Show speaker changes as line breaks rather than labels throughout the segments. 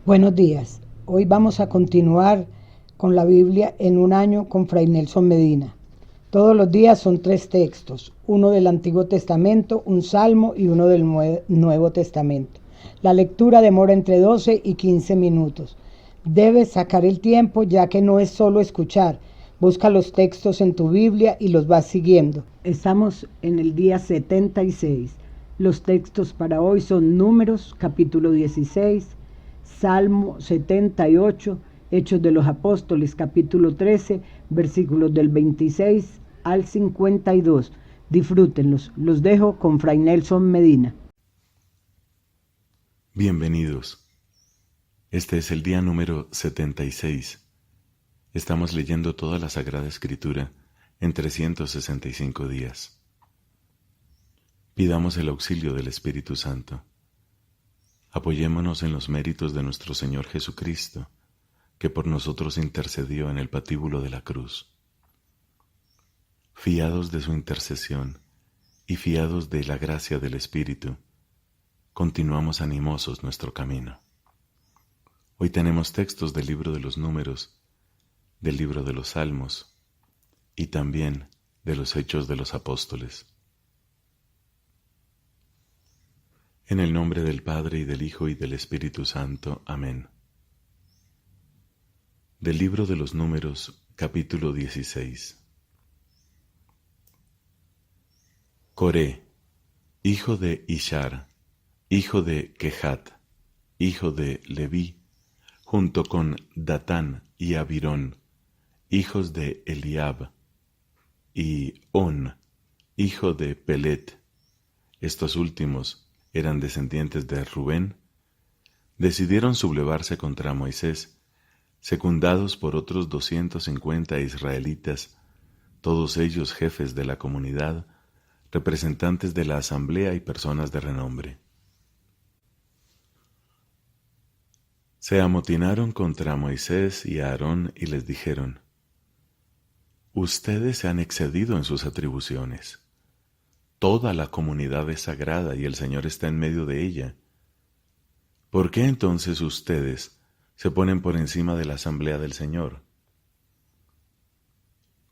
Buenos días. Hoy vamos a continuar con la Biblia en un año con Fray Nelson Medina. Todos los días son 3 textos, uno del Antiguo Testamento, un salmo y uno del Nuevo Testamento. La lectura demora entre 12 y 15 minutos. Debes sacar el tiempo ya que no es solo escuchar. Busca los textos en tu Biblia y los vas siguiendo. Estamos en el día 76. Los textos para hoy son Números, capítulo 16, Salmo 78, Hechos de los Apóstoles, capítulo 13, versículos del 26 al 52. Disfrútenlos. Los dejo con Fray Nelson Medina.
Bienvenidos. Este es el día número 76. Estamos leyendo toda la Sagrada Escritura en 365 días. Pidamos el auxilio del Espíritu Santo. Apoyémonos en los méritos de nuestro Señor Jesucristo, que por nosotros intercedió en el patíbulo de la cruz. Fiados de su intercesión y fiados de la gracia del Espíritu, continuamos animosos nuestro camino. Hoy tenemos textos del libro de los Números, del libro de los Salmos y también de los Hechos de los Apóstoles. En el nombre del Padre, y del Hijo, y del Espíritu Santo. Amén. Del libro de los Números, capítulo 16. Coré, hijo de Ishar, hijo de Kehat, hijo de Leví, junto con Datán y Abirón, hijos de Eliab, y On, hijo de Pelet, estos últimos eran descendientes de Rubén, decidieron sublevarse contra Moisés, secundados por otros 250 israelitas, todos ellos jefes de la comunidad, representantes de la asamblea y personas de renombre. Se amotinaron contra Moisés y Aarón y les dijeron: «Ustedes se han excedido en sus atribuciones. Toda la comunidad es sagrada y el Señor está en medio de ella. ¿Por qué entonces ustedes se ponen por encima de la asamblea del Señor?»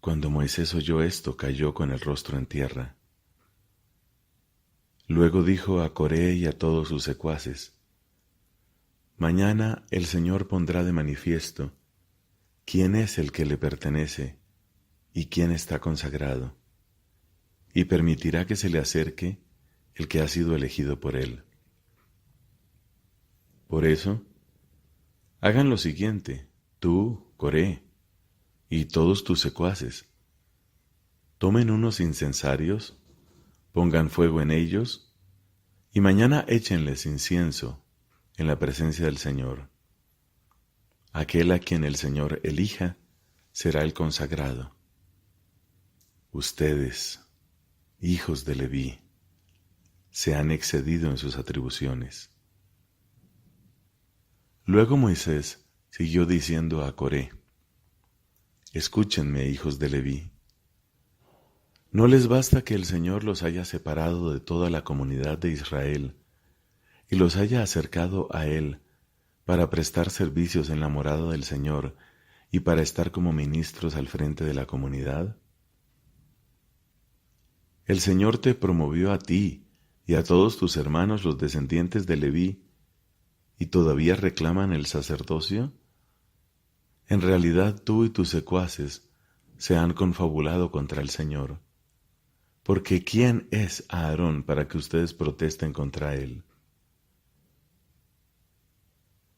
Cuando Moisés oyó esto, cayó con el rostro en tierra. Luego dijo a Coré y a todos sus secuaces: «Mañana el Señor pondrá de manifiesto quién es el que le pertenece y quién está consagrado, y permitirá que se le acerque el que ha sido elegido por él. Por eso, hagan lo siguiente, tú, Coré, y todos tus secuaces. Tomen unos incensarios, pongan fuego en ellos, y mañana échenles incienso en la presencia del Señor. Aquel a quien el Señor elija será el consagrado. Ustedes, hijos de Leví, se han excedido en sus atribuciones». Luego Moisés siguió diciendo a Coré: «Escúchenme, hijos de Leví. ¿No les basta que el Señor los haya separado de toda la comunidad de Israel y los haya acercado a Él para prestar servicios en la morada del Señor y para estar como ministros al frente de la comunidad? El Señor te promovió a ti y a todos tus hermanos los descendientes de Leví, ¿y todavía reclaman el sacerdocio? En realidad tú y tus secuaces se han confabulado contra el Señor, porque ¿quién es Aarón para que ustedes protesten contra él?»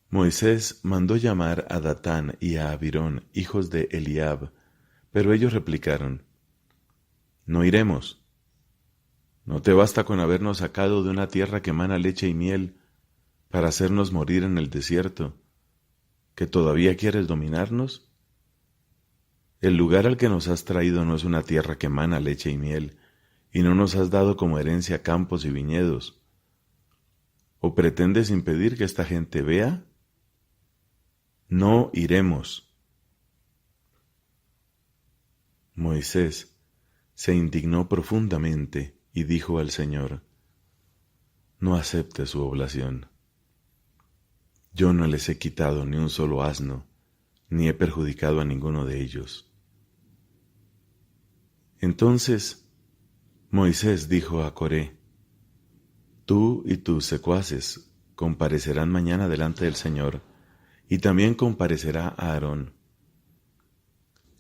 Moisés mandó llamar a Datán y a Abirón, hijos de Eliab, pero ellos replicaron: «No iremos. ¿No te basta con habernos sacado de una tierra que emana leche y miel para hacernos morir en el desierto, que todavía quieres dominarnos? El lugar al que nos has traído no es una tierra que emana leche y miel, y no nos has dado como herencia campos y viñedos. ¿O pretendes impedir que esta gente vea? No iremos». Moisés se indignó profundamente y dijo al Señor: «No acepte su oblación. Yo no les he quitado ni un solo asno, ni he perjudicado a ninguno de ellos. Entonces Moisés dijo a Coré: Tú y tus secuaces comparecerán mañana delante del Señor, y también comparecerá Aarón.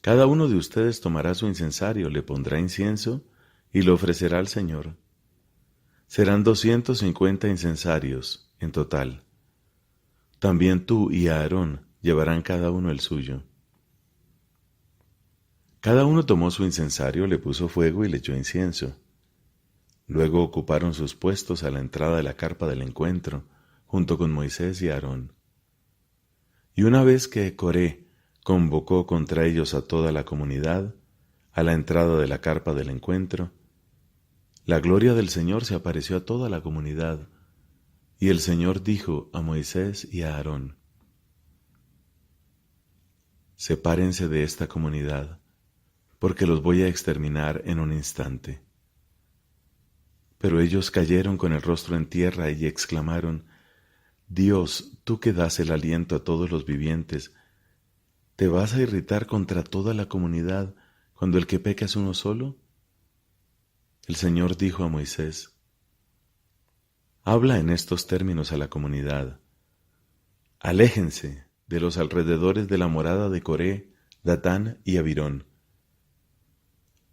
Cada uno de ustedes tomará su incensario, le pondrá incienso y lo ofrecerá al Señor. Serán 250 incensarios en total. También tú y Aarón llevarán cada uno el suyo. Cada uno tomó su incensario, le puso fuego y le echó incienso. Luego ocuparon sus puestos a la entrada de la carpa del encuentro, junto con Moisés y Aarón. Y una vez que Coré convocó contra ellos a toda la comunidad, a la entrada de la carpa del encuentro, la gloria del Señor se apareció a toda la comunidad, y el Señor dijo a Moisés y a Aarón: Sepárense de esta comunidad, porque los voy a exterminar en un instante. Pero ellos cayeron con el rostro en tierra y exclamaron: Dios, tú que das el aliento a todos los vivientes, ¿te vas a irritar contra toda la comunidad cuando el que peca es uno solo? El Señor dijo a Moisés: Habla en estos términos a la comunidad: Aléjense de los alrededores de la morada de Coré, Datán y Abirón.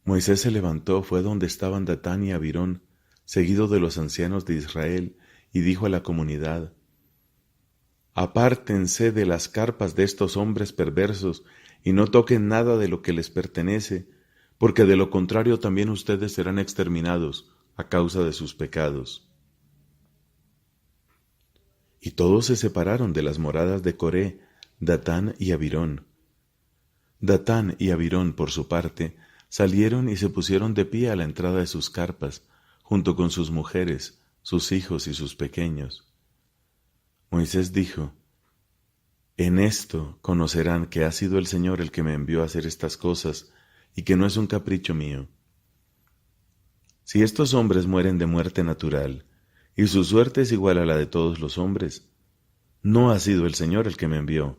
Moisés se levantó, fue donde estaban Datán y Abirón, seguido de los ancianos de Israel, y dijo a la comunidad: Apártense de las carpas de estos hombres perversos, y no toquen nada de lo que les pertenece, porque de lo contrario también ustedes serán exterminados a causa de sus pecados. Y todos se separaron de las moradas de Coré, Datán y Abirón. Datán y Abirón, por su parte, salieron y se pusieron de pie a la entrada de sus carpas, junto con sus mujeres, sus hijos y sus pequeños. Moisés dijo: En esto conocerán que ha sido el Señor el que me envió a hacer estas cosas, y que no es un capricho mío. Si estos hombres mueren de muerte natural, y su suerte es igual a la de todos los hombres, no ha sido el Señor el que me envió.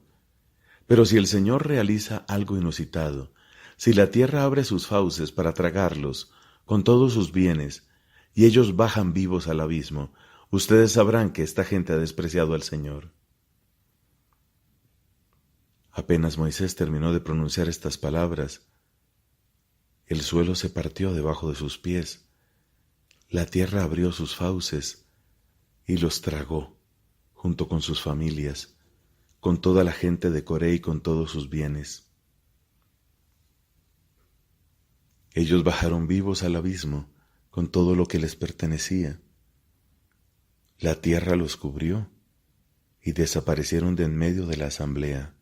Pero si el Señor realiza algo inusitado, si la tierra abre sus fauces para tragarlos, con todos sus bienes, y ellos bajan vivos al abismo, ustedes sabrán que esta gente ha despreciado al Señor. Apenas Moisés terminó de pronunciar estas palabras, el suelo se partió debajo de sus pies, la tierra abrió sus fauces y los tragó, junto con sus familias, con toda la gente de Coré y con todos sus bienes. Ellos bajaron vivos al abismo, con todo lo que les pertenecía. La tierra los cubrió y desaparecieron de en medio de la asamblea.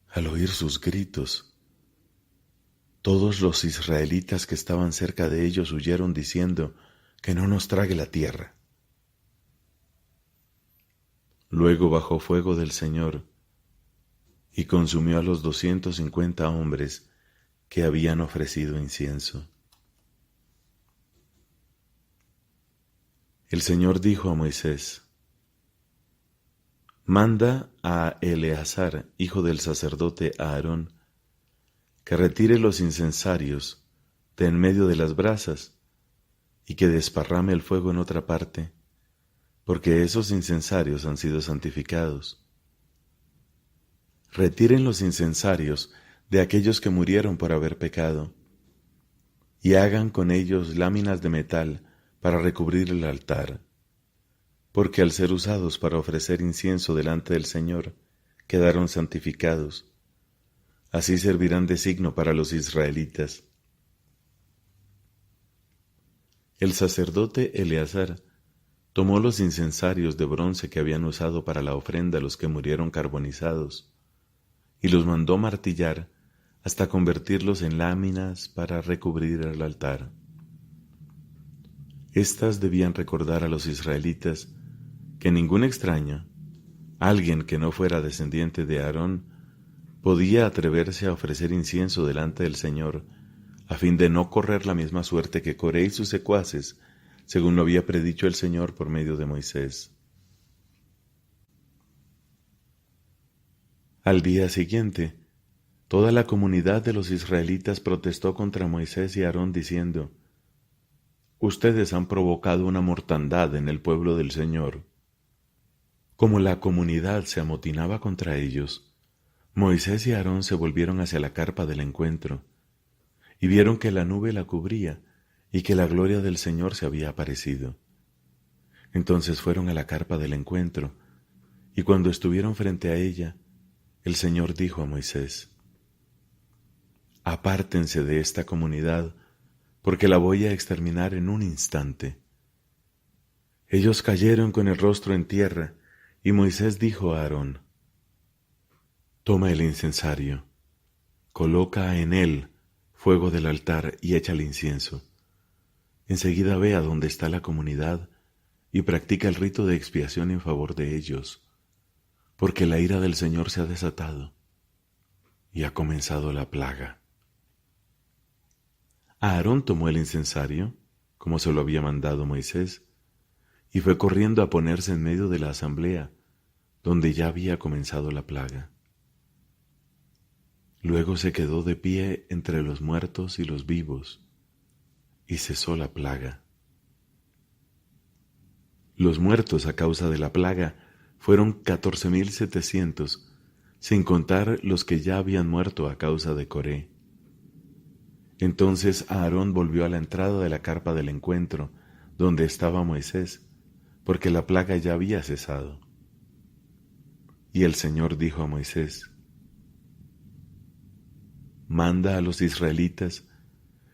Al oír sus gritos, todos los israelitas que estaban cerca de ellos huyeron diciendo: Que no nos trague la tierra. Luego bajó fuego del Señor y consumió a los 250 hombres que habían ofrecido incienso. El Señor dijo a Moisés: Manda a Eleazar, hijo del sacerdote Aarón, que retire los incensarios de en medio de las brasas y que desparrame el fuego en otra parte, porque esos incensarios han sido santificados. Retiren los incensarios de aquellos que murieron por haber pecado, y hagan con ellos láminas de metal para recubrir el altar, porque al ser usados para ofrecer incienso delante del Señor, quedaron santificados. Así servirán de signo para los israelitas. El sacerdote Eleazar tomó los incensarios de bronce que habían usado para la ofrenda a los que murieron carbonizados, y los mandó martillar hasta convertirlos en láminas para recubrir el altar. Estas debían recordar a los israelitas que ningún extraño, alguien que no fuera descendiente de Aarón, podía atreverse a ofrecer incienso delante del Señor, a fin de no correr la misma suerte que Coré y sus secuaces, según lo había predicho el Señor por medio de Moisés. Al día siguiente, toda la comunidad de los israelitas protestó contra Moisés y Aarón diciendo: Ustedes han provocado una mortandad en el pueblo del Señor. Como la comunidad se amotinaba contra ellos, Moisés y Aarón se volvieron hacia la carpa del encuentro, y vieron que la nube la cubría y que la gloria del Señor se había aparecido. Entonces fueron a la carpa del encuentro, y cuando estuvieron frente a ella, el Señor dijo a Moisés: Apártense de esta comunidad, porque la voy a exterminar en un instante. Ellos cayeron con el rostro en tierra, y Moisés dijo a Aarón: Toma el incensario, coloca en él fuego del altar y echa el incienso. Enseguida ve a donde está la comunidad y practica el rito de expiación en favor de ellos, porque la ira del Señor se ha desatado y ha comenzado la plaga. Aarón tomó el incensario, como se lo había mandado Moisés, y fue corriendo a ponerse en medio de la asamblea, donde ya había comenzado la plaga. Luego se quedó de pie entre los muertos y los vivos, y cesó la plaga. Los muertos a causa de la plaga fueron 14,700, sin contar los que ya habían muerto a causa de Coré. Entonces Aarón volvió a la entrada de la carpa del encuentro, donde estaba Moisés, porque la plaga ya había cesado. Y el Señor dijo a Moisés: Manda a los israelitas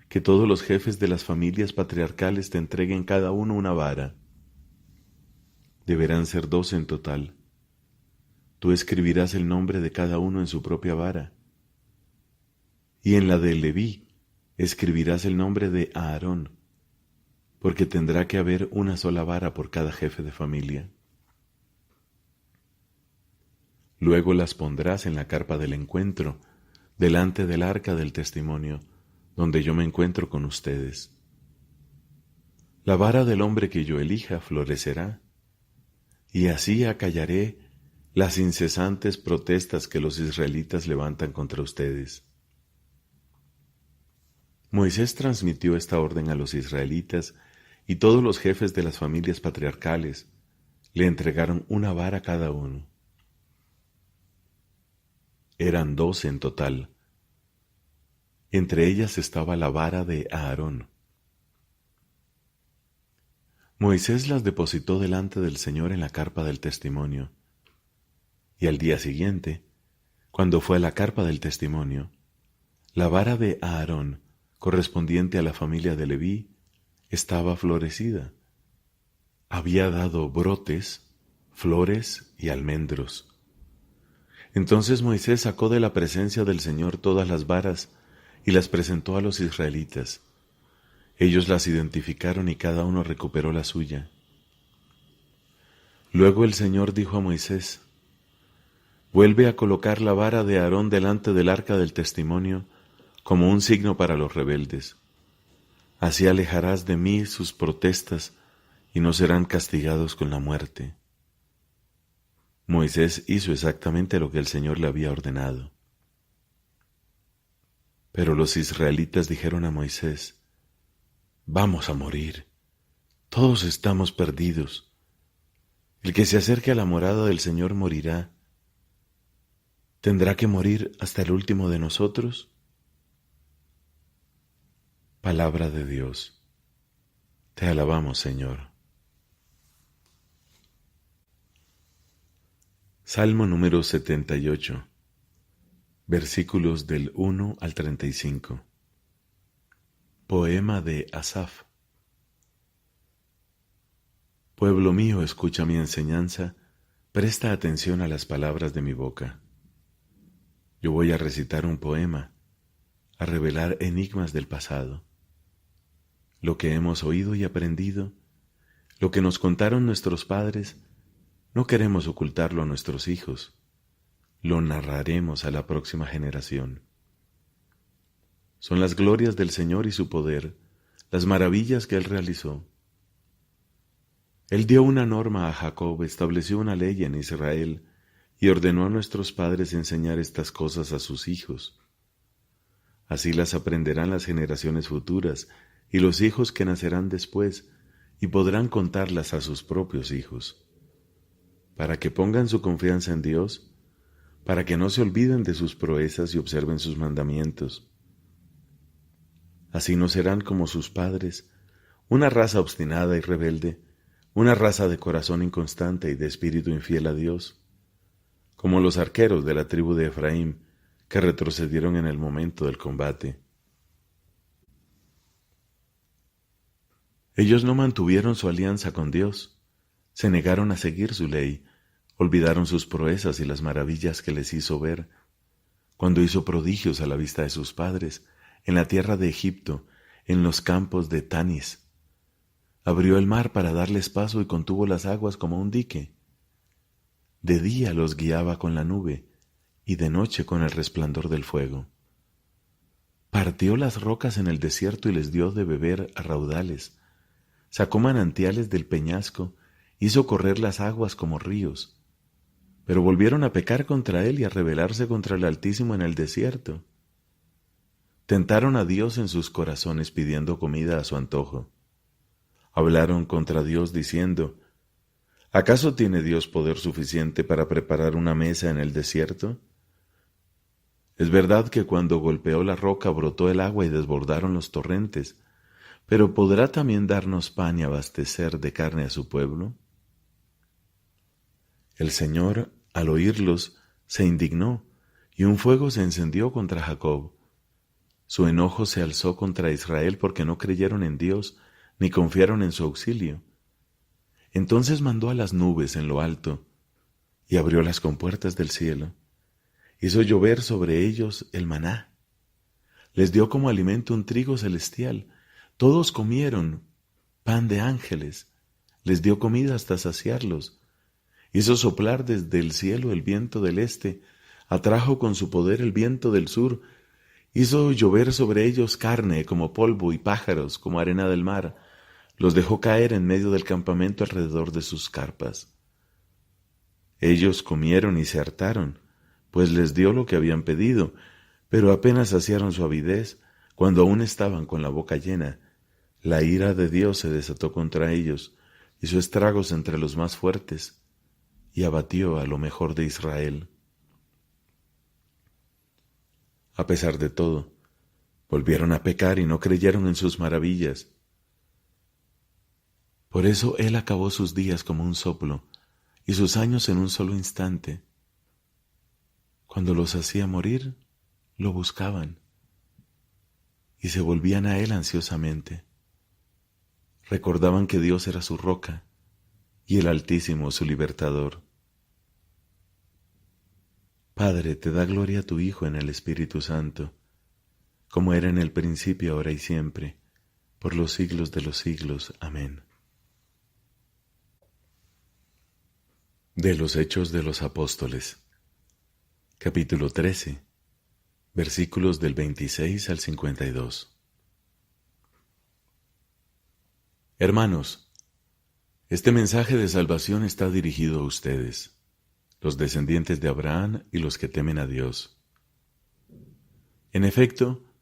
que todos los jefes de las familias patriarcales te entreguen cada uno una vara. Deberán ser 12 en total. Tú escribirás el nombre de cada uno en su propia vara. Y en la de Leví escribirás el nombre de Aarón, porque tendrá que haber una sola vara por cada jefe de familia. Luego las pondrás en la carpa del encuentro, delante del arca del testimonio, donde yo me encuentro con ustedes. La vara del hombre que yo elija florecerá, y así acallaré las incesantes protestas que los israelitas levantan contra ustedes. Moisés transmitió esta orden a los israelitas, y todos los jefes de las familias patriarcales le entregaron una vara cada uno. Eran 12 en total. Entre ellas estaba la vara de Aarón. Moisés las depositó delante del Señor en la carpa del testimonio. Y al día siguiente, cuando fue a la carpa del testimonio, la vara de Aarón, correspondiente a la familia de Leví, estaba florecida. Había dado brotes, flores y almendros. Entonces Moisés sacó de la presencia del Señor todas las varas y las presentó a los israelitas. Ellos las identificaron y cada uno recuperó la suya. Luego el Señor dijo a Moisés: Vuelve a colocar la vara de Aarón delante del arca del testimonio como un signo para los rebeldes. Así alejarás de mí sus protestas y no serán castigados con la muerte. Moisés hizo exactamente lo que el Señor le había ordenado. Pero los israelitas dijeron a Moisés: Vamos a morir, todos estamos perdidos. El que se acerque a la morada del Señor morirá. ¿Tendrá que morir hasta el último de nosotros? Palabra de Dios. Te alabamos, Señor. Salmo número 78, versículos del 1 al 35. Poema de Asaf. Pueblo mío, escucha mi enseñanza, presta atención a las palabras de mi boca. Yo voy a recitar un poema, a revelar enigmas del pasado. Lo que hemos oído y aprendido, lo que nos contaron nuestros padres, no queremos ocultarlo a nuestros hijos, lo narraremos a la próxima generación. Son las glorias del Señor y su poder, las maravillas que Él realizó. Él dio una norma a Jacob, estableció una ley en Israel, y ordenó a nuestros padres enseñar estas cosas a sus hijos. Así las aprenderán las generaciones futuras y los hijos que nacerán después, y podrán contarlas a sus propios hijos, para que pongan su confianza en Dios, para que no se olviden de sus proezas y observen sus mandamientos. Así no serán como sus padres, una raza obstinada y rebelde, una raza de corazón inconstante y de espíritu infiel a Dios, como los arqueros de la tribu de Efraín, que retrocedieron en el momento del combate. Ellos no mantuvieron su alianza con Dios, se negaron a seguir su ley, olvidaron sus proezas y las maravillas que les hizo ver, cuando hizo prodigios a la vista de sus padres, en la tierra de Egipto, en los campos de Tanis. Abrió el mar para darles paso y contuvo las aguas como un dique. De día los guiaba con la nube, y de noche con el resplandor del fuego. Partió las rocas en el desierto y les dio de beber a raudales. Sacó manantiales del peñasco, hizo correr las aguas como ríos. Pero volvieron a pecar contra él y a rebelarse contra el Altísimo en el desierto. Tentaron a Dios en sus corazones pidiendo comida a su antojo. Hablaron contra Dios diciendo, ¿acaso tiene Dios poder suficiente para preparar una mesa en el desierto? Es verdad que cuando golpeó la roca brotó el agua y desbordaron los torrentes, pero ¿podrá también darnos pan y abastecer de carne a su pueblo? El Señor, al oírlos, se indignó, y un fuego se encendió contra Jacob. Su enojo se alzó contra Israel porque no creyeron en Dios, ni confiaron en su auxilio. Entonces mandó a las nubes en lo alto, y abrió las compuertas del cielo. Hizo llover sobre ellos el maná. Les dio como alimento un trigo celestial. Todos comieron pan de ángeles. Les dio comida hasta saciarlos. Hizo soplar desde el cielo el viento del este. Atrajo con su poder el viento del sur. Hizo llover sobre ellos carne como polvo y pájaros como arena del mar. Los dejó caer en medio del campamento alrededor de sus carpas. Ellos comieron y se hartaron, pues les dio lo que habían pedido, pero apenas saciaron su avidez, cuando aún estaban con la boca llena. La ira de Dios se desató contra ellos, hizo estragos entre los más fuertes, y abatió a lo mejor de Israel. A pesar de todo, volvieron a pecar y no creyeron en sus maravillas. Por eso Él acabó sus días como un soplo, y sus años en un solo instante. Cuando los hacía morir, lo buscaban, y se volvían a Él ansiosamente. Recordaban que Dios era su roca, y el Altísimo su libertador. Padre, te da gloria a tu Hijo en el Espíritu Santo, como era en el principio, ahora y siempre, por los siglos de los siglos. Amén. De los Hechos de los Apóstoles, capítulo 13, versículos del 26 al 52. Hermanos, este mensaje de salvación está dirigido a ustedes, los descendientes de Abraham y los que temen a Dios. En efecto,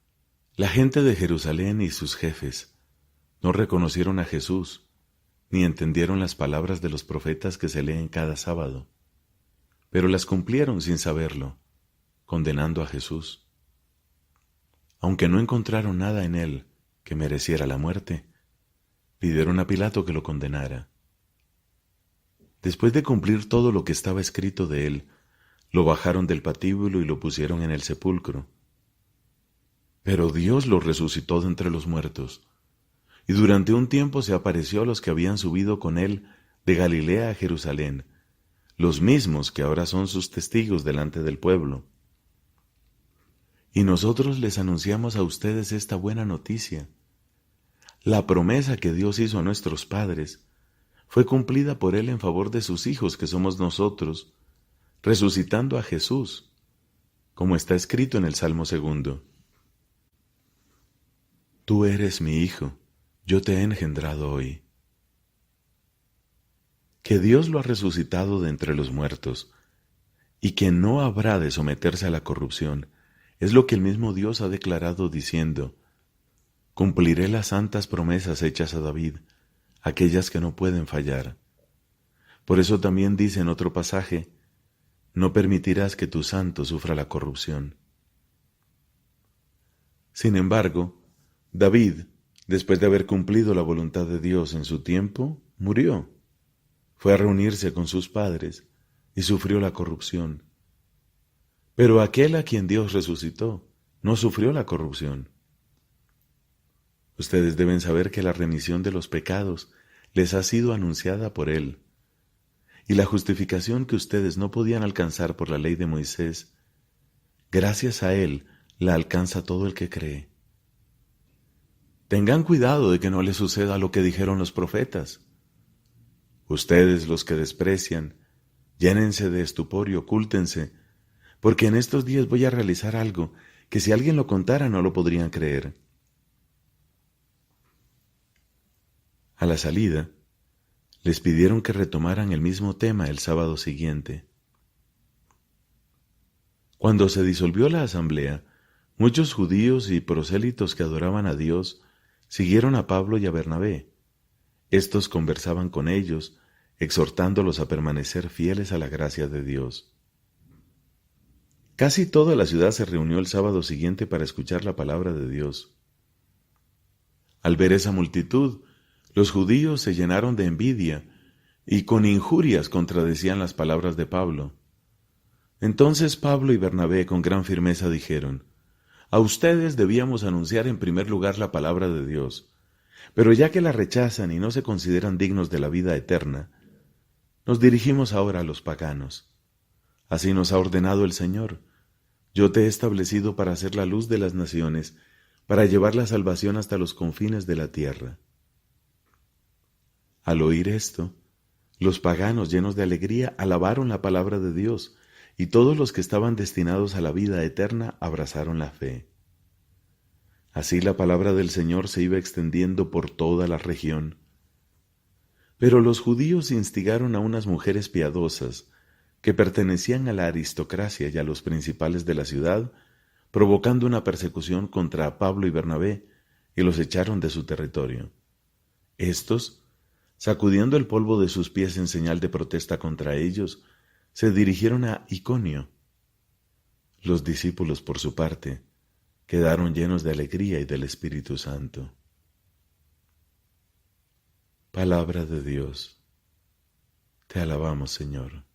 la gente de Jerusalén y sus jefes no reconocieron a Jesús, ni entendieron las palabras de los profetas que se leen cada sábado, pero las cumplieron sin saberlo, condenando a Jesús. Aunque no encontraron nada en él que mereciera la muerte, pidieron a Pilato que lo condenara. Después de cumplir todo lo que estaba escrito de él, lo bajaron del patíbulo y lo pusieron en el sepulcro. Pero Dios lo resucitó de entre los muertos, y durante un tiempo se apareció a los que habían subido con él de Galilea a Jerusalén, los mismos que ahora son sus testigos delante del pueblo. Y nosotros les anunciamos a ustedes esta buena noticia. La promesa que Dios hizo a nuestros padres fue cumplida por Él en favor de sus hijos, que somos nosotros, resucitando a Jesús, como está escrito en el Salmo 2. Tú eres mi hijo, yo te he engendrado hoy. Que Dios lo ha resucitado de entre los muertos, y que no habrá de someterse a la corrupción, es lo que el mismo Dios ha declarado diciendo: cumpliré las santas promesas hechas a David, aquellas que no pueden fallar. Por eso también dice en otro pasaje: no permitirás que tu santo sufra la corrupción. Sin embargo, David, después de haber cumplido la voluntad de Dios en su tiempo, murió. Fue a reunirse con sus padres y sufrió la corrupción. Pero aquel a quien Dios resucitó no sufrió la corrupción. Ustedes deben saber que la remisión de los pecados les ha sido anunciada por Él, y la justificación que ustedes no podían alcanzar por la ley de Moisés, gracias a Él la alcanza todo el que cree. Tengan cuidado de que no les suceda lo que dijeron los profetas. Ustedes, los que desprecian, llénense de estupor y ocúltense, porque en estos días voy a realizar algo que si alguien lo contara no lo podrían creer. A la salida, les pidieron que retomaran el mismo tema el sábado siguiente. Cuando se disolvió la asamblea, muchos judíos y prosélitos que adoraban a Dios siguieron a Pablo y a Bernabé. Estos conversaban con ellos, exhortándolos a permanecer fieles a la gracia de Dios. Casi toda la ciudad se reunió el sábado siguiente para escuchar la palabra de Dios. Al ver esa multitud, los judíos se llenaron de envidia y con injurias contradecían las palabras de Pablo. Entonces Pablo y Bernabé con gran firmeza dijeron: a ustedes debíamos anunciar en primer lugar la palabra de Dios, pero ya que la rechazan y no se consideran dignos de la vida eterna, nos dirigimos ahora a los paganos. Así nos ha ordenado el Señor: yo te he establecido para ser la luz de las naciones, para llevar la salvación hasta los confines de la tierra. Al oír esto, los paganos, llenos de alegría, alabaron la palabra de Dios, y todos los que estaban destinados a la vida eterna abrazaron la fe. Así la palabra del Señor se iba extendiendo por toda la región. Pero los judíos instigaron a unas mujeres piadosas que pertenecían a la aristocracia y a los principales de la ciudad, provocando una persecución contra Pablo y Bernabé, y los echaron de su territorio. Estos, sacudiendo el polvo de sus pies en señal de protesta contra ellos, se dirigieron a Iconio. Los discípulos, por su parte, quedaron llenos de alegría y del Espíritu Santo. Palabra de Dios. Te alabamos, Señor.